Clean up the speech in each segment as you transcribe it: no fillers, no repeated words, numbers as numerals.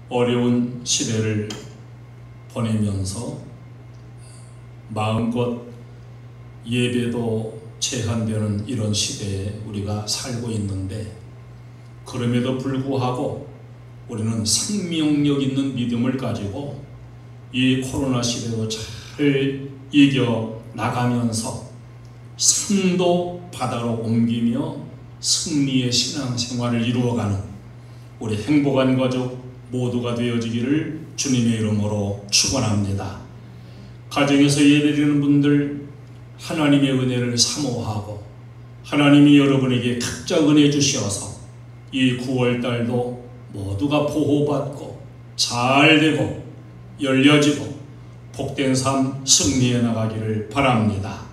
어려운 시대를 보내면서 마음껏 예배도 제한되는 이런 시대에 우리가 살고 있는데, 그럼에도 불구하고 우리는 생명력 있는 믿음을 가지고 이 코로나 시대도 잘 이겨 나가면서 산도 바다로 옮기며 승리의 신앙생활을 이루어가는 우리 행복한 가족 모두가 되어지기를 주님의 이름으로 축원합니다. 가정에서 예배드리는 분들, 하나님의 은혜를 사모하고 하나님이 여러분에게 각자 은혜 주셔서 이 9월달도 모두가 보호받고 잘되고 열려지고 복된 삶 승리해 나가기를 바랍니다.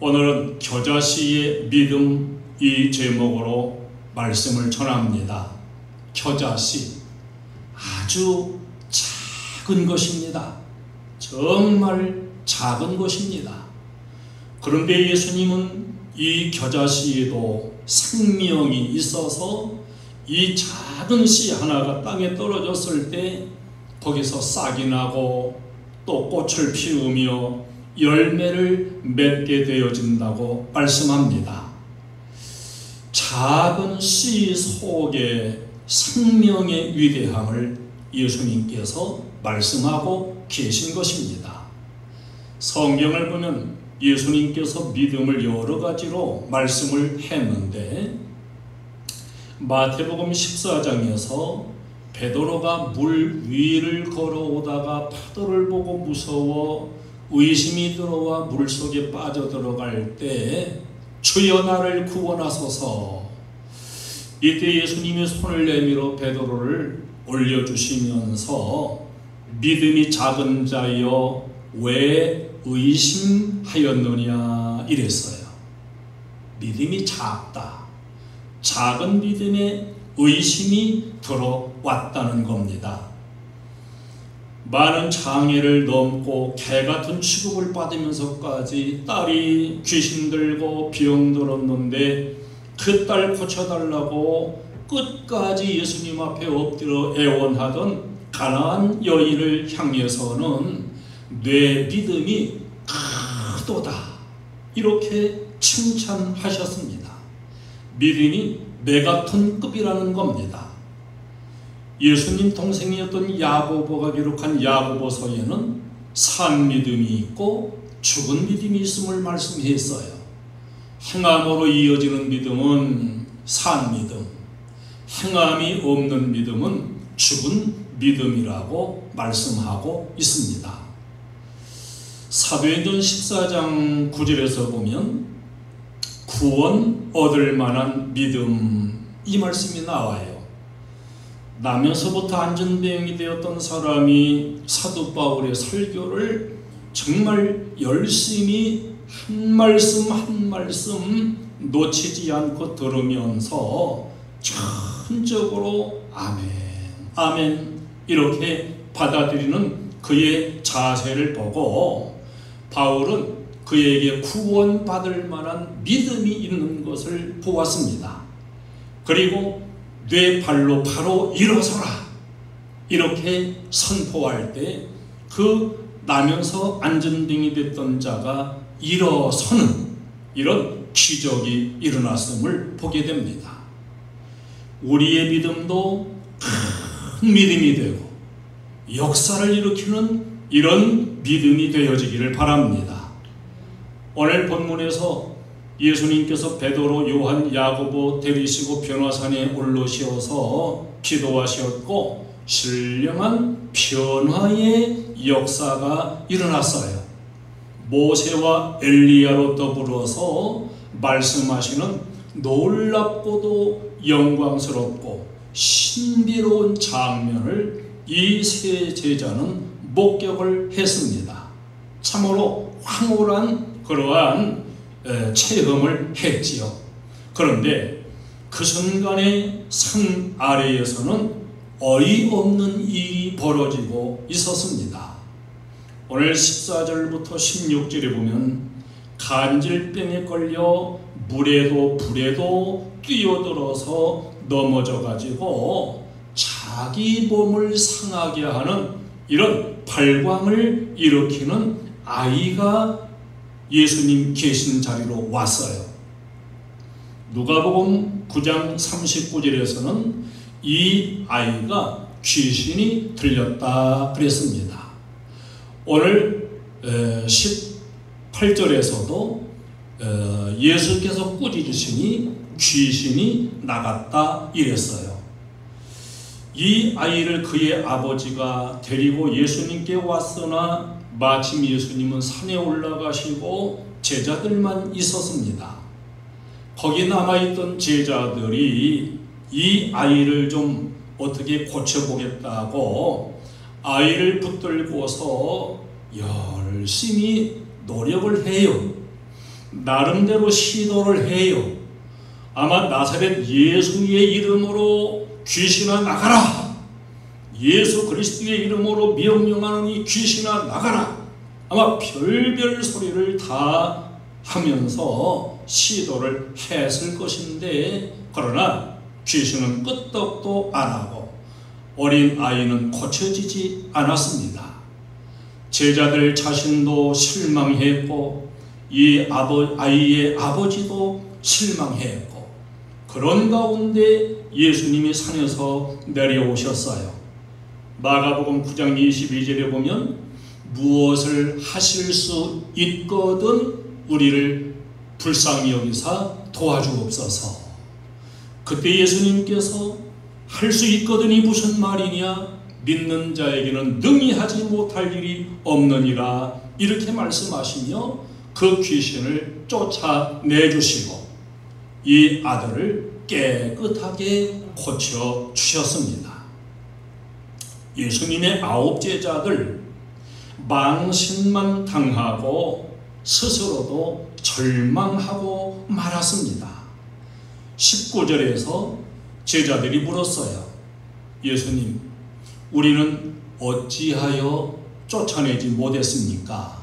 오늘은 겨자씨의 믿음 이 제목으로 말씀을 전합니다. 겨자씨, 아주 작은 것입니다. 정말 작은 것입니다. 그런데 예수님은 이 겨자씨에도 생명이 있어서 이 작은 씨 하나가 땅에 떨어졌을 때 거기서 싹이 나고 또 꽃을 피우며 열매를 맺게 되어진다고 말씀합니다. 작은 씨 속에 생명의 위대함을 예수님께서 말씀하고 계신 것입니다. 성경을 보면 예수님께서 믿음을 여러 가지로 말씀을 했는데, 마태복음 14장에서 베드로가 물 위를 걸어오다가 파도를 보고 무서워 의심이 들어와 물속에 빠져들어갈 때 주여 나를 구원하소서. 이때 예수님이 손을 내밀어 베드로를 올려주시면서 믿음이 작은 자여 왜 의심하였느냐 이랬어요. 믿음이 작다. 작은 믿음에 의심이 들어왔다는 겁니다. 많은 장애를 넘고 개같은 취급을 받으면서까지 딸이 귀신 들고 병 들었는데 그 딸 고쳐달라고 끝까지 예수님 앞에 엎드려 애원하던 가난한 여인을 향해서는 내 믿음이 크도다 이렇게 칭찬하셨습니다. 믿음이 메가톤 급이라는 겁니다. 예수님 동생이었던 야고보가 기록한 야고보서에는 산 믿음이 있고 죽은 믿음이 있음을 말씀했어요. 행함으로 이어지는 믿음은 산 믿음, 행함이 없는 믿음은 죽은 믿음이라고 말씀하고 있습니다. 사도행전 14장 9절에서 보면 구원 얻을 만한 믿음 이 말씀이 나와요. 나면서부터 안전병이 되었던 사람이 사도 바울의 설교를 정말 열심히 한 말씀 한 말씀 놓치지 않고 들으면서 전적으로 아멘 아멘 이렇게 받아들이는 그의 자세를 보고 바울은 그에게 구원받을 만한 믿음이 있는 것을 보았습니다. 그리고 내 발로 바로 일어서라 이렇게 선포할 때 그 나면서 안전병이 됐던 자가 일어서는 이런 기적이 일어났음을 보게 됩니다. 우리의 믿음도 큰 믿음이 되고 역사를 일으키는 이런 믿음이 되어지기를 바랍니다. 오늘 본문에서 예수님께서 베드로, 요한, 야고보 데리시고 변화산에 올라오셔서 기도하셨고 신령한 변화의 역사가 일어났어요. 모세와 엘리야로 더불어서 말씀하시는 놀랍고도 영광스럽고 신비로운 장면을 이 세 제자는 목격을 했습니다. 참으로 황홀한 그러한 체험을 했지요. 그런데 그 순간에 산 아래에서는 어이없는 일이 벌어지고 있었습니다. 오늘 14절부터 16절에 보면 간질병에 걸려 물에도 불에도 뛰어들어서 넘어져 가지고 잘 자기 몸을 상하게 하는 이런 발광을 일으키는 아이가 예수님 계신 자리로 왔어요. 누가복음 9장 39절에서는 이 아이가 귀신이 들렸다 그랬습니다. 오늘 18절에서도 예수께서 꾸짖으시니 귀신이 나갔다 이랬어요. 이 아이를 그의 아버지가 데리고 예수님께 왔으나 마침 예수님은 산에 올라가시고 제자들만 있었습니다. 거기 남아있던 제자들이 이 아이를 좀 어떻게 고쳐보겠다고 아이를 붙들고서 열심히 노력을 해요. 나름대로 시도를 해요. 아마 나사렛 예수의 이름으로 귀신아 나가라, 예수 그리스도의 이름으로 명령하노니 귀신아 나가라, 아마 별별 소리를 다 하면서 시도를 했을 것인데, 그러나 귀신은 끄떡도 안 하고 어린 아이는 고쳐지지 않았습니다. 제자들 자신도 실망했고 이 아이의 아버지도 실망했고, 그런 가운데 예수님이 산에서 내려오셨어요. 마가복음 9장 22절에 보면 무엇을 하실 수 있거든 우리를 불쌍히 여기사 도와주옵소서. 그때 예수님께서 할 수 있거든이 무슨 말이냐, 믿는 자에게는 능히 하지 못할 일이 없느니라, 이렇게 말씀하시며 그 귀신을 쫓아내주시고 이 아들을 깨끗하게 고쳐주셨습니다. 예수님의 9 제자들 망신만 당하고 스스로도 절망하고 말았습니다. 19절에서 제자들이 물었어요. 예수님, 우리는 어찌하여 쫓아내지 못했습니까?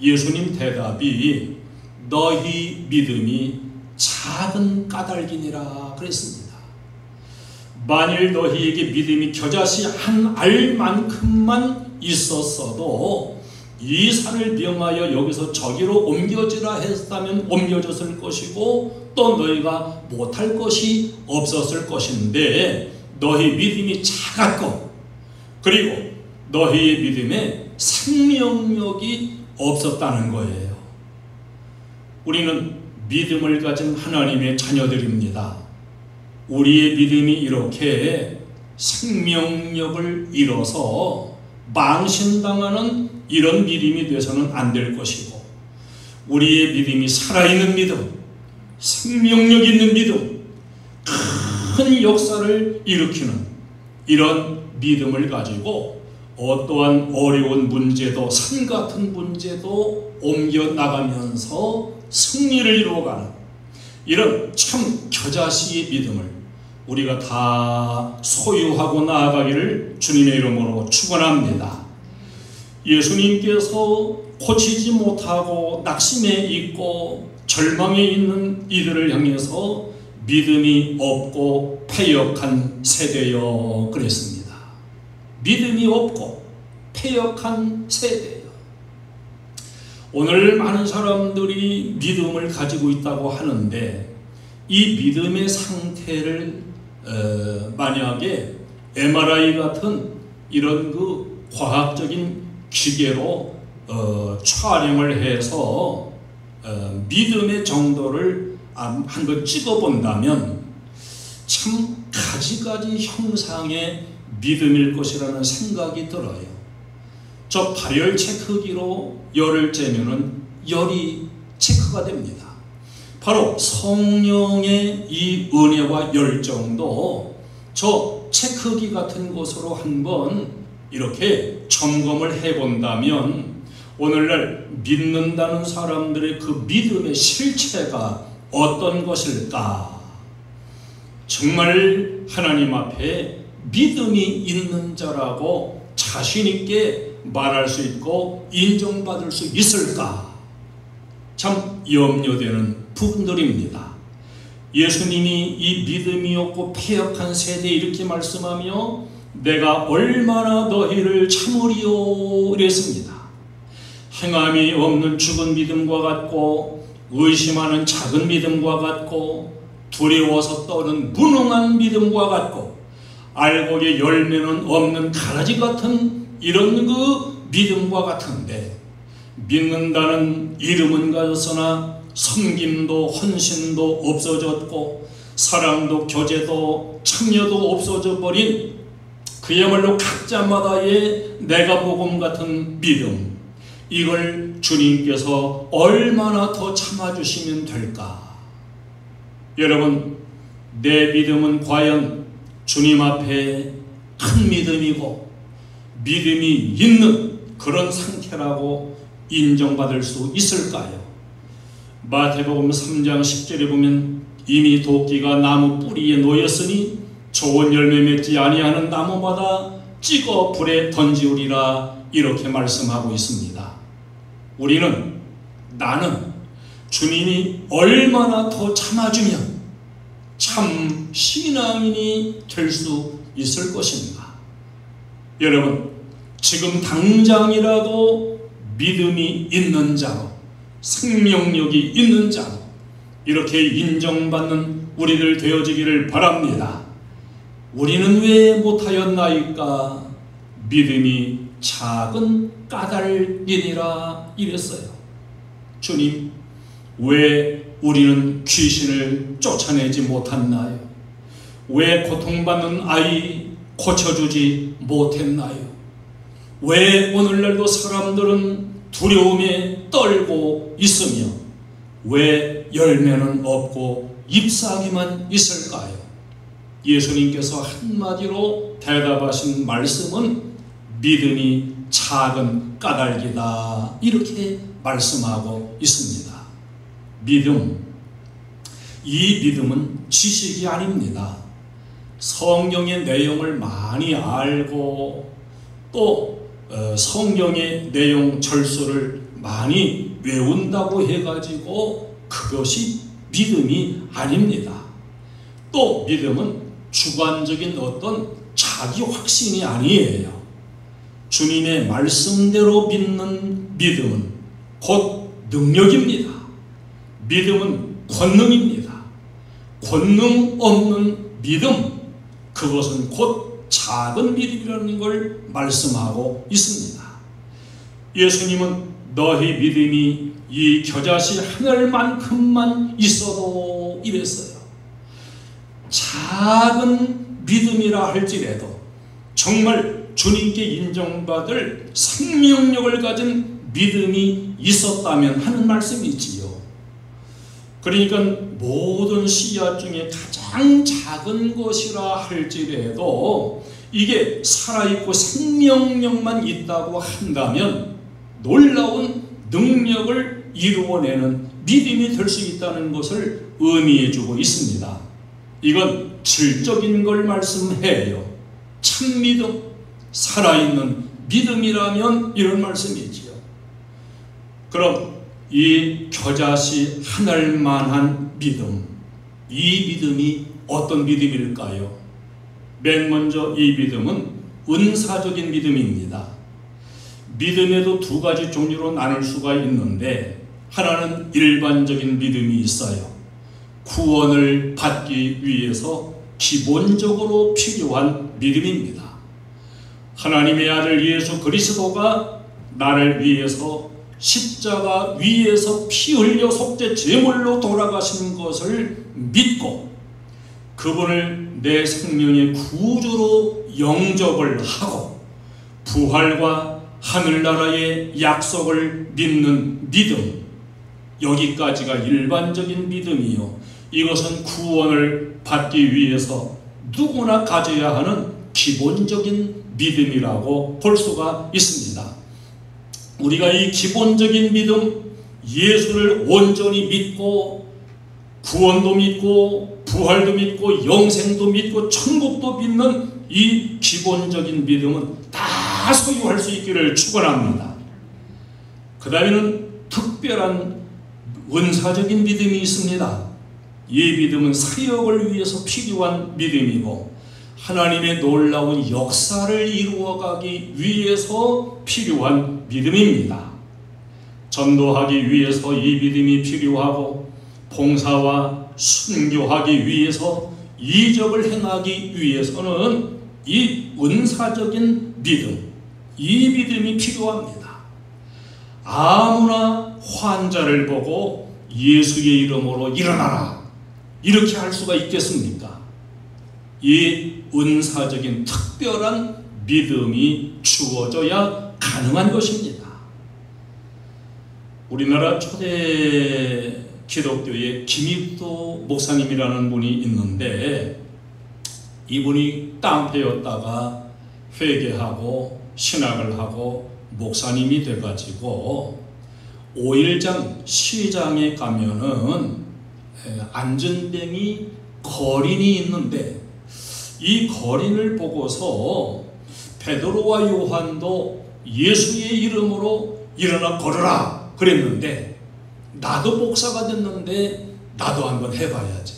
예수님 대답이 너희 믿음이 작은 까닭이니라 그랬습니다. 만일 너희에게 믿음이 겨자씨 한 알만큼만 있었어도 이 산을 명하여 여기서 저기로 옮겨지라 했다면 옮겨졌을 것이고 또 너희가 못할 것이 없었을 것인데, 너희 믿음이 작았고 그리고 너희의 믿음에 생명력이 없었다는 거예요. 우리는 믿음을 가진 하나님의 자녀들입니다. 우리의 믿음이 이렇게 생명력을 잃어서 망신당하는 이런 믿음이 돼서는 안 될 것이고, 우리의 믿음이 살아있는 믿음, 생명력 있는 믿음, 큰 역사를 일으키는 이런 믿음을 가지고 어떠한 어려운 문제도, 산 같은 문제도 옮겨나가면서 승리를 이루어가는 이런 참 겨자씨의 믿음을 우리가 다 소유하고 나아가기를 주님의 이름으로 축원합니다. 예수님께서 고치지 못하고 낙심에 있고 절망에 있는 이들을 향해서 믿음이 없고 패역한 세대여 그랬습니다. 믿음이 없고 패역한 세대여. 오늘 많은 사람들이 믿음을 가지고 있다고 하는데, 이 믿음의 상태를 만약에 MRI 같은 이런 그 과학적인 기계로 촬영을 해서 믿음의 정도를 한번 찍어본다면 참 가지가지 형상의 믿음일 것이라는 생각이 들어요. 저 발열 체크기로 열을 재면은 열이 체크가 됩니다. 바로 성령의 이 은혜와 열정도 저 체크기 같은 것으로 한번 이렇게 점검을 해본다면 오늘날 믿는다는 사람들의 그 믿음의 실체가 어떤 것일까? 정말 하나님 앞에 믿음이 있는 자라고 자신 있게 말할 수 있고 인정받을 수 있을까? 참 염려되는 부분들입니다. 예수님이 이 믿음이 없고 패역한 세대에 이렇게 말씀하며 내가 얼마나 너희를 참으리요 이랬습니다. 행함이 없는 죽은 믿음과 같고 의심하는 작은 믿음과 같고 두려워서 떠는 무능한 믿음과 같고 알곡에 열매는 없는 가라지 같은 이런 그 믿음과 같은데 믿는다는 이름은 가졌으나 섬김도 헌신도 없어졌고 사랑도 교제도 참여도 없어져 버린 그야말로 각자마다의 내가 복음 같은 믿음, 이걸 주님께서 얼마나 더 참아주시면 될까? 여러분, 내 믿음은 과연 주님 앞에 큰 믿음이고 믿음이 있는 그런 상태라고 인정받을 수 있을까요? 마태복음 3장 10절에 보면 이미 도끼가 나무 뿌리에 놓였으니 좋은 열매 맺지 아니하는 나무마다 찍어 불에 던지우리라 이렇게 말씀하고 있습니다. 나는 주님이 얼마나 더 참아주면 참 신앙인이 될 수 있을 것인가? 여러분, 지금 당장이라도 믿음이 있는 자로, 생명력이 있는 자로 이렇게 인정받는 우리들 되어지기를 바랍니다. 우리는 왜 못하였나이까? 믿음이 작은 까닭이니라 이랬어요. 주님, 왜 우리는 귀신을 쫓아내지 못했나요? 왜 고통받는 아이 고쳐주지 못했나요? 왜 오늘날도 사람들은 두려움에 떨고 있으며 왜 열매는 없고 잎사귀만 있을까요? 예수님께서 한마디로 대답하신 말씀은 믿음이 작은 까닭이다 이렇게 말씀하고 있습니다. 이 믿음은 지식이 아닙니다. 성경의 내용을 많이 알고 또 성경의 내용 절수를 많이 외운다고 해가지고 그것이 믿음이 아닙니다. 또 믿음은 주관적인 어떤 자기 확신이 아니에요. 주님의 말씀대로 믿는 믿음은 곧 능력입니다. 믿음은 권능입니다. 권능 없는 믿음, 그것은 곧 작은 믿음이라는 걸 말씀하고 있습니다. 예수님은 너희 믿음이 이 겨자씨 하늘만큼만 있어도 이랬어요. 작은 믿음이라 할지라도 정말 주님께 인정받을 생명력을 가진 믿음이 있었다면 하는 말씀이지요. 그러니까 모든 씨앗 중에 가장 작은 것이라 할지라도 이게 살아있고 생명력만 있다고 한다면 놀라운 능력을 이루어내는 믿음이 될 수 있다는 것을 의미해주고 있습니다. 이건 질적인 걸 말씀해요. 참믿음, 살아있는 믿음이라면 이런 말씀이지요. 그럼 이 겨자씨 하늘만한 믿음, 이 믿음이 어떤 믿음일까요? 맨 먼저 이 믿음은 은사적인 믿음입니다. 믿음에도 두 가지 종류로 나눌 수가 있는데 하나는 일반적인 믿음이 있어요. 구원을 받기 위해서 기본적으로 필요한 믿음입니다. 하나님의 아들 예수 그리스도가 나를 위해서 십자가 위에서 피 흘려 속죄 제물로 돌아가신 것을 믿고 그분을 내 생명의 구주로 영접을 하고 부활과 하늘나라의 약속을 믿는 믿음, 여기까지가 일반적인 믿음이요. 이것은 구원을 받기 위해서 누구나 가져야 하는 기본적인 믿음이라고 볼 수가 있습니다. 우리가 이 기본적인 믿음, 예수를 온전히 믿고 구원도 믿고 부활도 믿고 영생도 믿고 천국도 믿는 이 기본적인 믿음은 다 소유할 수 있기를 축원합니다. 그 다음에는 특별한 은사적인 믿음이 있습니다. 이 믿음은 사역을 위해서 필요한 믿음이고 하나님의 놀라운 역사를 이루어가기 위해서 필요한 믿음입니다. 전도하기 위해서 이 믿음이 필요하고 봉사와 순교하기 위해서 이적을 행하기 위해서는 이 은사적인 믿음, 이 믿음이 필요합니다. 아무나 환자를 보고 예수의 이름으로 일어나라 이렇게 할 수가 있겠습니까? 이 은사적인 특별한 믿음이 주어져야 가능한 것입니다. 우리나라 초대 기독교의 김익도 목사님이라는 분이 있는데 이분이 깡패였다가 회개하고 신학을 하고 목사님이 돼가지고 5일장 시장에 가면은 안전뱅이 거린이 있는데 이 거린을 보고서 베드로와 요한도 예수의 이름으로 일어나 걸어라 그랬는데 나도 목사가 됐는데 나도 한번 해봐야지.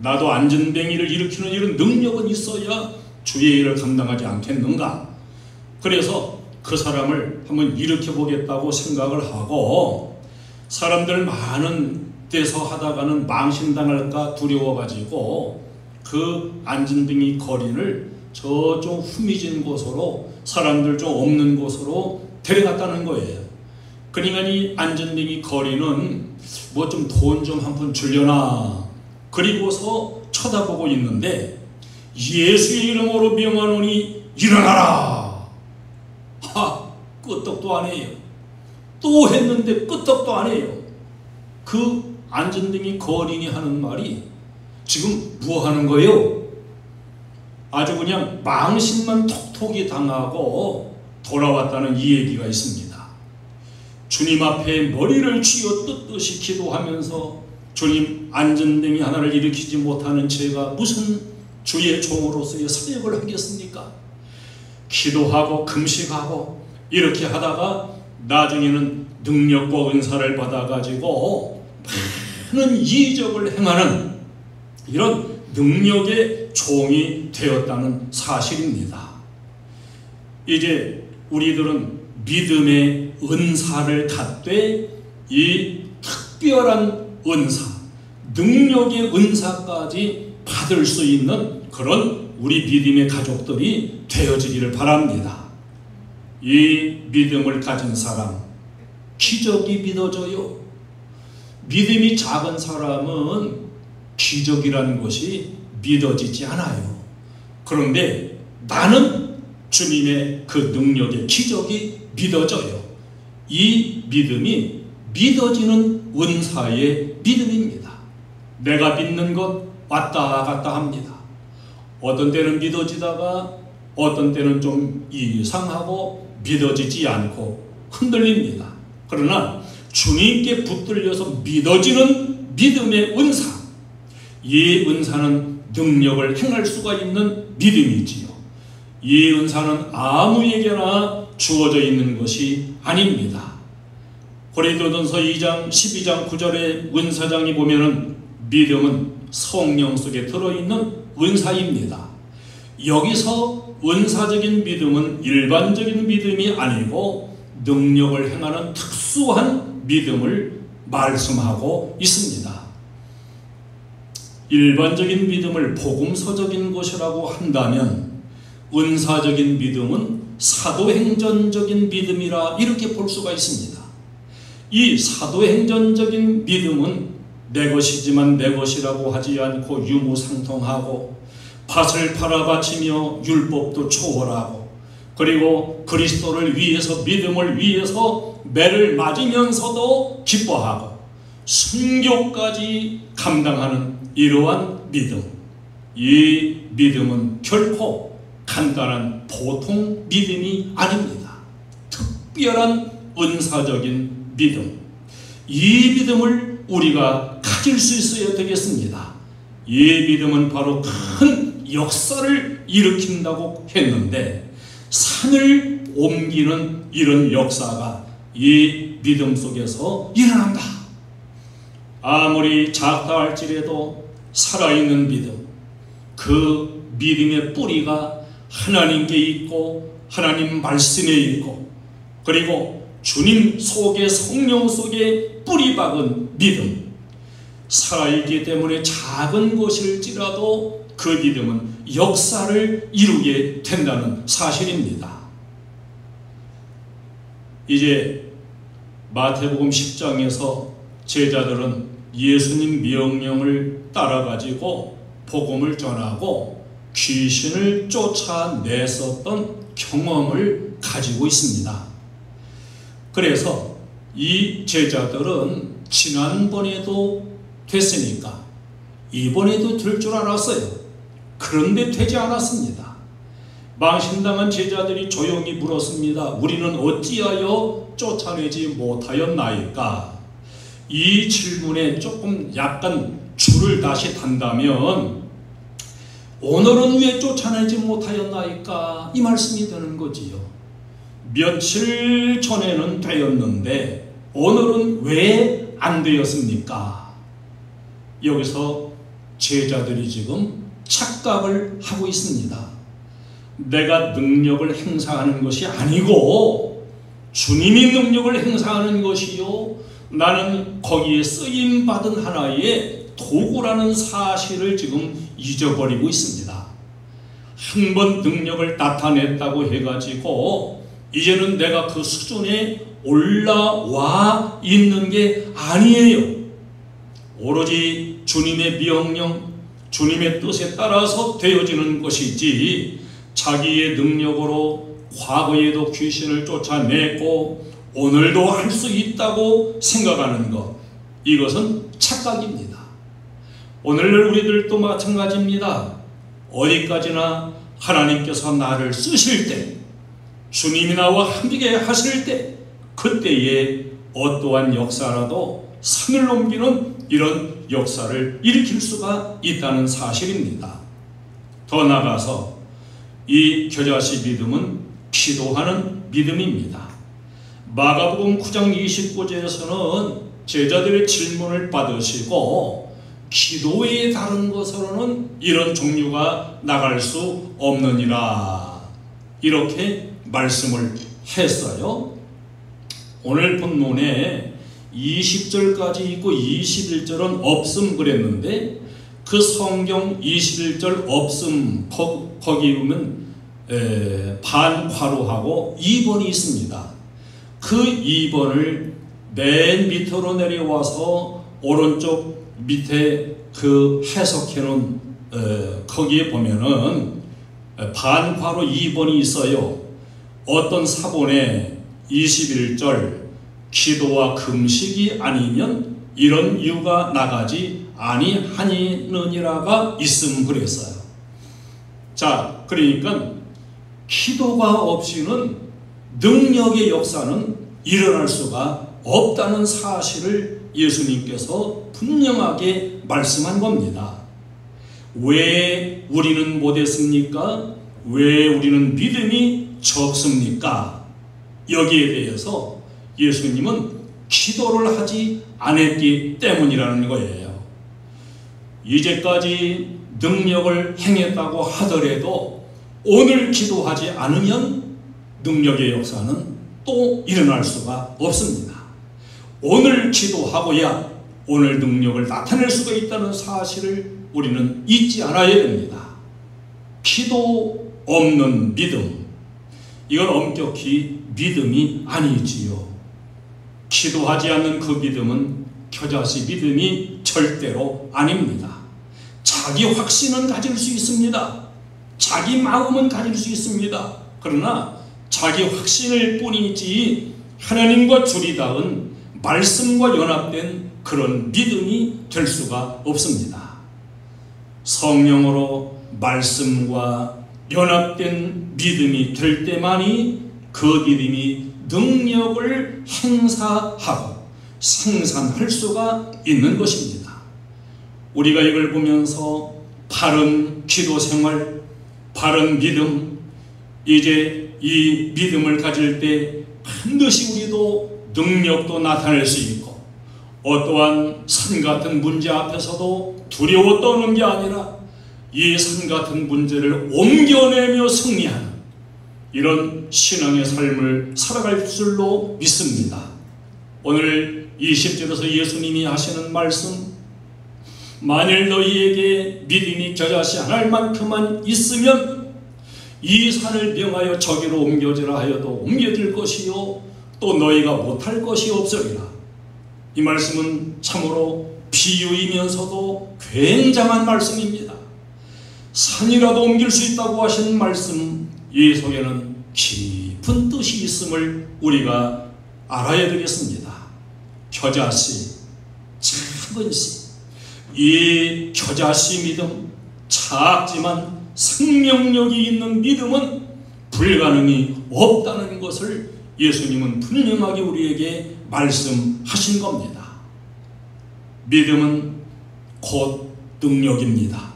나도 안전뱅이를 일으키는 이런 능력은 있어야 주의 일을 감당하지 않겠는가. 그래서 그 사람을 한번 일으켜보겠다고 생각을 하고 사람들 많은 데서 하다가는 망신당할까 두려워가지고 그 안전뱅이 거린을 저쪽 후미진 곳으로 사람들 좀 없는 곳으로 데려갔다는 거예요. 그러니까 이 안전뱅이 거린은 뭐 좀 돈 좀 한 푼 주려나 그리고서 쳐다보고 있는데 예수의 이름으로 명하노니 일어나라. 끄떡도 안 해요. 또 했는데 끄떡도 안 해요. 그 안전뱅이 거린이 하는 말이 지금 뭐 하는 거예요? 아주 그냥 망신만 톡톡이 당하고 돌아왔다는 이 얘기가 있습니다. 주님 앞에 머리를 쥐어 뜯듯이 기도하면서 주님 안전뱅이 하나를 일으키지 못하는 제가 무슨 주의 종으로서의 사역을 하겠습니까? 기도하고 금식하고 이렇게 하다가 나중에는 능력과 은사를 받아가지고 많은 이적을 행하는 이런 능력의 종이 되었다는 사실입니다. 이제 우리들은 믿음의 은사를 갖되 이 특별한 은사, 능력의 은사까지 받을 수 있는 그런 우리 믿음의 가족들이 되어지기를 바랍니다. 이 믿음을 가진 사람, 기적이 믿어져요. 믿음이 작은 사람은 기적이라는 것이 믿어지지 않아요. 그런데 나는 주님의 그 능력의 기적이 믿어져요. 이 믿음이 믿어지는 은사의 믿음입니다. 내가 믿는 것 왔다 갔다 합니다. 어떤 때는 믿어지다가 어떤 때는 좀 이상하고 믿어지지 않고 흔들립니다. 그러나 주님께 붙들려서 믿어지는 믿음의 은사, 이 은사는 능력을 행할 수가 있는 믿음이지요. 이 은사는 아무에게나 주어져 있는 것이 아닙니다. 고린도전서 2장 12장 9절의 은사장이 보면은 믿음은 성령 속에 들어있는 은사입니다. 여기서 은사적인 믿음은 일반적인 믿음이 아니고 능력을 행하는 특수한 믿음을 말씀하고 있습니다. 일반적인 믿음을 복음서적인 것이라고 한다면 은사적인 믿음은 사도행전적인 믿음이라 이렇게 볼 수가 있습니다. 이 사도행전적인 믿음은 내 것이지만 내 것이라고 하지 않고 유무상통하고 밭을 팔아 바치며 율법도 초월하고 그리고 그리스도를 위해서 믿음을 위해서 매를 맞으면서도 기뻐하고 순교까지 감당하는 이러한 믿음, 이 믿음은 결코 간단한 보통 믿음이 아닙니다. 특별한 은사적인 믿음, 이 믿음을 우리가 가질 수 있어야 되겠습니다. 이 믿음은 바로 큰 역사를 일으킨다고 했는데 산을 옮기는 이런 역사가 이 믿음 속에서 일어난다. 아무리 작다 할지라도 살아있는 믿음, 그 믿음의 뿌리가 하나님께 있고 하나님 말씀에 있고 그리고 주님 속에 성령 속에 뿌리 박은 믿음, 살아있기 때문에 작은 것일지라도 그 믿음은 역사를 이루게 된다는 사실입니다. 이제 마태복음 10장에서 제자들은 예수님 명령을 따라가지고 복음을 전하고 귀신을 쫓아냈었던 경험을 가지고 있습니다. 그래서 이 제자들은 지난번에도 됐으니까 이번에도 될 줄 알았어요. 그런데 되지 않았습니다. 망신당한 제자들이 조용히 물었습니다. 우리는 어찌하여 쫓아내지 못하였나이까? 이 질문에 조금 약간 줄을 다시 단다면 오늘은 왜 쫓아내지 못하였나이까? 이 말씀이 되는 거지요. 며칠 전에는 되었는데 오늘은 왜 안 되었습니까? 여기서 제자들이 지금 착각을 하고 있습니다. 내가 능력을 행사하는 것이 아니고 주님이 능력을 행사하는 것이요, 나는 거기에 쓰임받은 하나의 도구라는 사실을 지금 잊어버리고 있습니다. 한 번 능력을 나타냈다고 해가지고 이제는 내가 그 수준에 올라와 있는 게 아니에요. 오로지 주님의 명령, 주님의 뜻에 따라서 되어지는 것이지 자기의 능력으로 과거에도 귀신을 쫓아냈고 오늘도 할 수 있다고 생각하는 것, 이것은 착각입니다. 오늘날 우리들도 마찬가지입니다. 어디까지나 하나님께서 나를 쓰실 때, 주님이 나와 함께 하실 때, 그때에 어떠한 역사라도 산을 넘기는 이런 역사를 일으킬 수가 있다는 사실입니다. 더 나아가서 이 겨자씨 믿음은 기도하는 믿음입니다. 마가복음 9장 29절에서는 제자들의 질문을 받으시고 기도 외에 다른 것으로는 이런 종류가 나갈 수 없느니라, 이렇게 말씀을 했어요. 오늘 본문에 20절까지 있고 21절은 없음 그랬는데 그 성경 21절 없음 거기 보면 반괄호하고 2번이 있습니다. 그 2번을 맨 밑으로 내려와서 오른쪽 밑에 그 해석해 놓은 거기에 보면은 반괄호 2번이 있어요. 어떤 사본에 21절 기도와 금식이 아니면 이런 이유가 나가지 아니하니느니라가 있음 그랬어요. 자, 그러니까 기도가 없이는 능력의 역사는 일어날 수가 없다는 사실을 예수님께서 분명하게 말씀한 겁니다. 왜 우리는 못했습니까? 왜 우리는 믿음이 적습니까? 여기에 대해서 예수님은 기도를 하지 않았기 때문이라는 거예요. 이제까지 능력을 행했다고 하더라도 오늘 기도하지 않으면 능력의 역사는 또 일어날 수가 없습니다. 오늘 기도하고야 오늘 능력을 나타낼 수가 있다는 사실을 우리는 잊지 않아야 됩니다. 기도 없는 믿음, 이건 엄격히 믿음이 아니지요. 기도하지 않는 그 믿음은 겨자씨 믿음이 절대로 아닙니다. 자기 확신은 가질 수 있습니다. 자기 마음은 가질 수 있습니다. 그러나 자기 확신일 뿐이지 하나님과 줄이 닿은 말씀과 연합된 그런 믿음이 될 수가 없습니다. 성령으로 말씀과 연합된 믿음이 될 때만이 그 믿음이 능력을 행사하고 생산할 수가 있는 것입니다. 우리가 이걸 보면서 바른 기도 생활, 바른 믿음, 이제 이 믿음을 가질 때 반드시 우리도 능력도 나타낼 수 있고 어떠한 산 같은 문제 앞에서도 두려워 떠는 게 아니라 이 산 같은 문제를 옮겨내며 승리하는 이런 신앙의 삶을 살아갈 줄로 믿습니다. 오늘 20절에서 예수님이 하시는 말씀, 만일 너희에게 믿음이 겨자씨 한 알만큼만 있으면 이 산을 명하여 저기로 옮겨지라 하여도 옮겨질 것이요 또 너희가 못할 것이 없으리라. 이 말씀은 참으로 비유이면서도 굉장한 말씀입니다. 산이라도 옮길 수 있다고 하신 말씀, 이 속에는 깊은 뜻이 있음을 우리가 알아야 되겠습니다. 겨자씨, 작은 씨, 이 겨자씨 믿음, 작지만 생명력이 있는 믿음은 불가능이 없다는 것을 예수님은 분명하게 우리에게 말씀하신 겁니다. 믿음은 곧 능력입니다.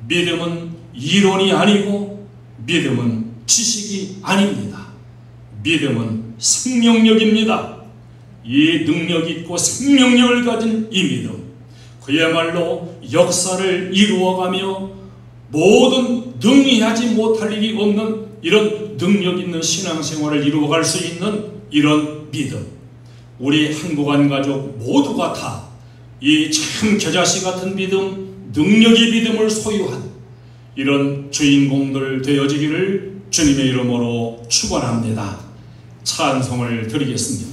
믿음은 이론이 아니고 믿음은 지식이 아닙니다. 믿음은 생명력입니다. 이 능력 있고 생명력을 가진 이 믿음, 그야말로 역사를 이루어가며 모든 능히하지 못할 일이 없는 이런 능력 있는 신앙생활을 이루어갈 수 있는 이런 믿음, 우리 행복한 가족 모두가 다 이 참 겨자씨 같은 믿음, 능력의 믿음을 소유한 이런 주인공들 되어지기를 주님의 이름으로 축원합니다. 찬송을 드리겠습니다.